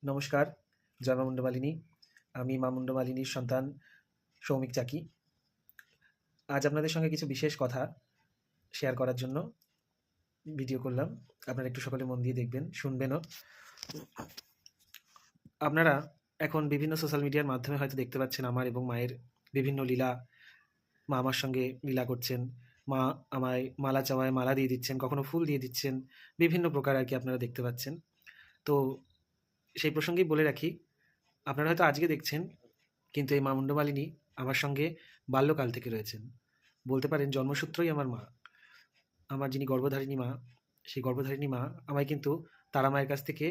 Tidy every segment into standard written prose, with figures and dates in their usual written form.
নমস্কার, জয় মা মুন্ডমালিনী। আমি মা মুন্ডমালিনীর সন্তান সৌমিক চাকি। আজ আপনাদের সঙ্গে কিছু বিশেষ কথা শেয়ার করার জন্য ভিডিও করলাম। আপনারা একটু সকলে মন দিয়ে দেখবেন, শুনবেনও। আপনারা এখন বিভিন্ন সোশ্যাল মিডিয়ার মাধ্যমে হয়তো দেখতে পাচ্ছেন আমার এবং মায়ের বিভিন্ন লীলা। মা আমার সঙ্গে লীলা করছেন, মা আমায় মালা চাওয়ায় মালা দিয়ে দিচ্ছেন, কখনো ফুল দিয়ে দিচ্ছেন, বিভিন্ন প্রকার আর কি আপনারা দেখতে পাচ্ছেন। তো সেই প্রসঙ্গেই বলে রাখি, আপনারা হয়তো আজকে দেখছেন, কিন্তু এই মা মুন্ডমালিনী আমার সঙ্গে বাল্যকাল থেকে রয়েছেন। বলতে পারেন জন্মসূত্রই আমার মা। আমার যিনি গর্ভধারিণী মা, সেই গর্ভধারিণী মা আমায় কিন্তু তারা মায়ের কাছ থেকে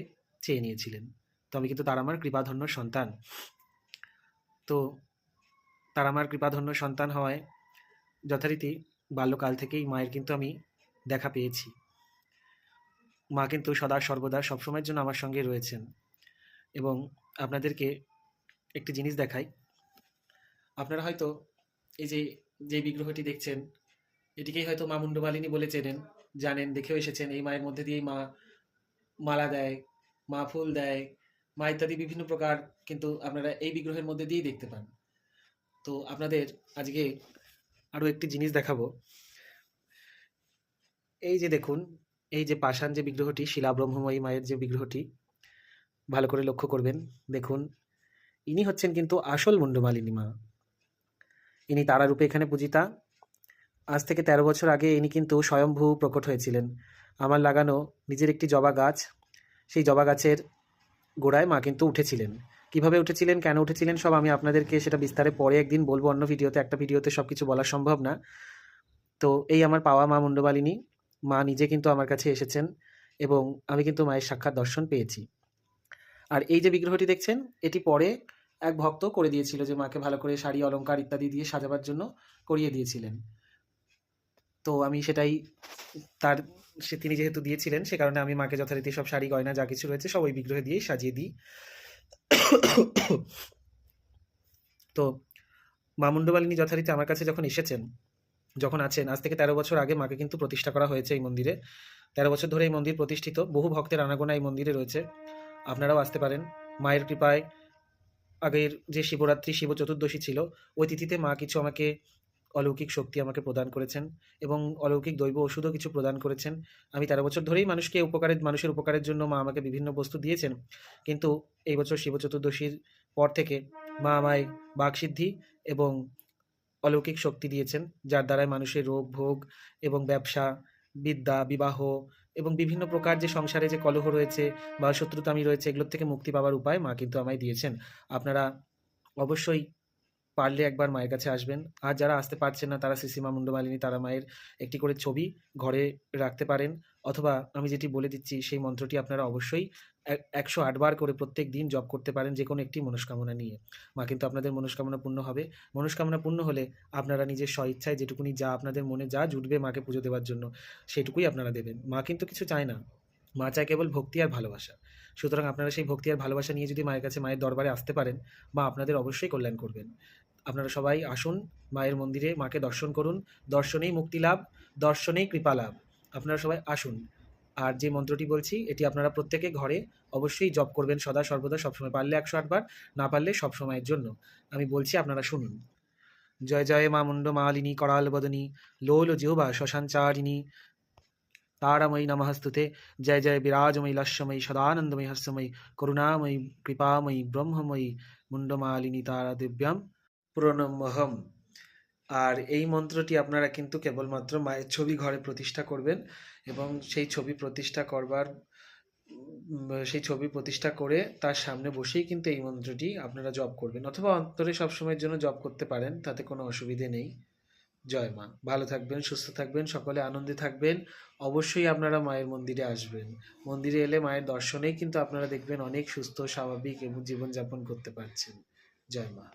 চেয়ে নিয়েছিলেন। তো আমি কিন্তু তারা মার কৃপাধন্য সন্তান। তো তারা মার কৃপাধন্য সন্তান হওয়ায় যথারীতি বাল্যকাল থেকেই মায়ের কিন্তু আমি দেখা পেয়েছি। মা কিন্তু সদা সর্বদা সবসময়ের জন্য আমার সঙ্গে রয়েছেন। এবং আপনাদেরকে একটি জিনিস দেখাই। আপনারা হয়তো এই যে বিগ্রহটি দেখছেন, এটিকেই হয়তো মা মুন্ডমালিনী বলে চেনেন, জানেন, দেখেও এসেছেন। এই মায়ের মধ্যে দিয়েই মা মালা দেয়, মা ফুল দেয়, মা ইত্যাদি বিভিন্ন প্রকার কিন্তু আপনারা এই বিগ্রহের মধ্যে দিয়েই দেখতে পান। তো আপনাদের আজকে আরও একটি জিনিস দেখাবো। এই যে দেখুন, এই যে পাষাণ যে বিগ্রহটি, শিলা ব্রহ্মময়ী মায়ের যে বিগ্রহটি, ভালো করে লক্ষ্য করবেন। দেখুন, ইনি হচ্ছেন কিন্তু আসল মুন্ডমালিনী মা। ইনি তারারূপে এখানে পূজিতা। আজ থেকে ১৩ বছর আগে ইনি কিন্তু স্বয়ম্ভূ প্রকট হয়েছিলেন। আমার লাগানো নিজের একটি জবা গাছ, সেই জবা গাছের গোড়ায় মা কিন্তু উঠেছিলেন। কিভাবে উঠেছিলেন, কেন উঠেছিলেন, সব আমি আপনাদেরকে সেটা বিস্তারে পরে একদিন বলবো, অন্য ভিডিওতে। একটা ভিডিওতে সব কিছু বলা সম্ভব না। তো এই আমার পাওয়া মা মুন্ডমালিনী মা নিজে কিন্তু আমার কাছে এসেছেন এবং আমি কিন্তু মায়ের সাক্ষাৎ দর্শন পেয়েছি। আর এই যে বিগ্রহটি দেখছেন, এটি পরে এক ভক্ত করে দিয়েছিল, যে মাকে ভালো করে শাড়ি অলংকার ইত্যাদি দিয়ে সাজাবার জন্য করিয়ে দিয়েছিলেন। তো আমি সেটাই তিনি যেহেতু দিয়েছিলেন, সে কারণে আমি মাকে যথারীতি সব শাড়ি গয়না যা কিছু রয়েছে সব ওই বিগ্রহে দিয়েই সাজিয়ে দিই। তো মা মুন্ডমালিনী যথারীতি আমার কাছে যখন এসেছেন, যখন আছেন, আজ থেকে ১৩ বছর আগে মাকে কিন্তু প্রতিষ্ঠা করা হয়েছে এই মন্দিরে। ১৩ বছর ধরে এই মন্দির প্রতিষ্ঠিত। বহু ভক্তের আনাগোনা এই মন্দিরে রয়েছে। আপনারাও আসতে পারেন। মায়ের কৃপায় আগের যে শিবরাত্রি, শিব চতুর্দশী ছিল, ওই তিথিতে মা কিছু আমাকে অলৌকিক শক্তি আমাকে প্রদান করেছেন এবং অলৌকিক দৈব ওষুধও কিছু প্রদান করেছেন। আমি ১৩ বছর ধরেই মানুষের উপকারের জন্য মা আমাকে বিভিন্ন বস্তু দিয়েছেন। কিন্তু এই বছর শিব চতুর্দশীর পর থেকে মা আমায় বাকসিদ্ধি এবং অলৌকিক শক্তি দিয়েছেন, যার দ্বারায় মানুষের রোগ ভোগ এবং ব্যবসা, বিদ্যা, বিবাহ এবং বিভিন্ন প্রকার যে সংসারে যে কলহ রয়েছে বা শত্রুতামি রয়েছে, এগুলোর থেকে মুক্তি পাওয়ার উপায় মা কিন্তু আমায় দিয়েছেন। আপনারা অবশ্যই পারলে একবার মায়ের কাছে আসবেন। আর যারা আসতে পারছেন না, তারা শ্রী মা মুন্ডমালিনী তারা মায়ের একটি করে ছবি ঘরে রাখতে পারেন, অথবা আমি যেটি বলে দিচ্ছি সেই মন্ত্রটি আপনারা অবশ্যই ১০৮ বার করে প্রত্যেক দিন জপ করতে পারেন, যে কোনো একটি মনস্কামনা নিয়ে। মা কিন্তু আপনাদের মনস্কামনা পূর্ণ হবে। মনস্কামনা পূর্ণ হলে আপনারা নিজের স্বইচ্ছায় যেটুকুনি যা আপনাদের মনে যা জুটবে মাকে পুজো দেওয়ার জন্য, সেটুকুই আপনারা দেবেন। মা কিন্তু কিছু চায় না, মা চায় কেবল ভক্তি আর ভালোবাসা। সুতরাং আপনারা সেই ভক্তি আর ভালোবাসা নিয়ে যদি মায়ের কাছে, মায়ের দরবারে আসতে পারেন, মা আপনাদের অবশ্যই কল্যাণ করবেন। আপনারা সবাই আসুন মায়ের মন্দিরে, মাকে দর্শন করুন। দর্শনেই মুক্তি লাভ, দর্শনেই কৃপা লাভ। আপনারা সবাই আসুন। আর যে মন্ত্রটি বলছি, এটি আপনারা প্রত্যেকে ঘরে অবশ্যই জপ করবেন সদা সর্বদা সবসময়। পারলে ১০৮ বার, না পারলে সবসময়ের জন্য। আমি বলছি, আপনারা শুনুন। জয় জয় মা মুন্ডমালিনী করাল বদনী লোল জিহ্বা শ্মশানচারিণী তারাময়ী নমস্তুতে। জয় জয় বিরাজময়ী লস্যময়ী সদানন্দময়ী হর্ষময়ী করুণাময়ী কৃপাময়ী ব্রহ্মময়ী মুন্ডমালিনী তারা দিব্যাম প্রণমহম। আর এই মন্ত্রটি আপনারা কিন্তু কেবলমাত্র মায়ের ছবি ঘরে প্রতিষ্ঠা করবেন এবং সেই ছবি প্রতিষ্ঠা করে তার সামনে বসেই কিন্তু এই মন্ত্রটি আপনারা জপ করবেন, অথবা অন্তরে সবসময়ের জন্য জপ করতে পারেন, তাতে কোনো অসুবিধে নেই। জয় মা। ভালো থাকবেন, সুস্থ থাকবেন, সকলে আনন্দে থাকবেন। অবশ্যই আপনারা মায়ের মন্দিরে আসবেন। মন্দিরে এলে মায়ের দর্শনেই কিন্তু আপনারা দেখবেন অনেক সুস্থ স্বাভাবিক এবং জীবনযাপন করতে পারছেন। জয় মা।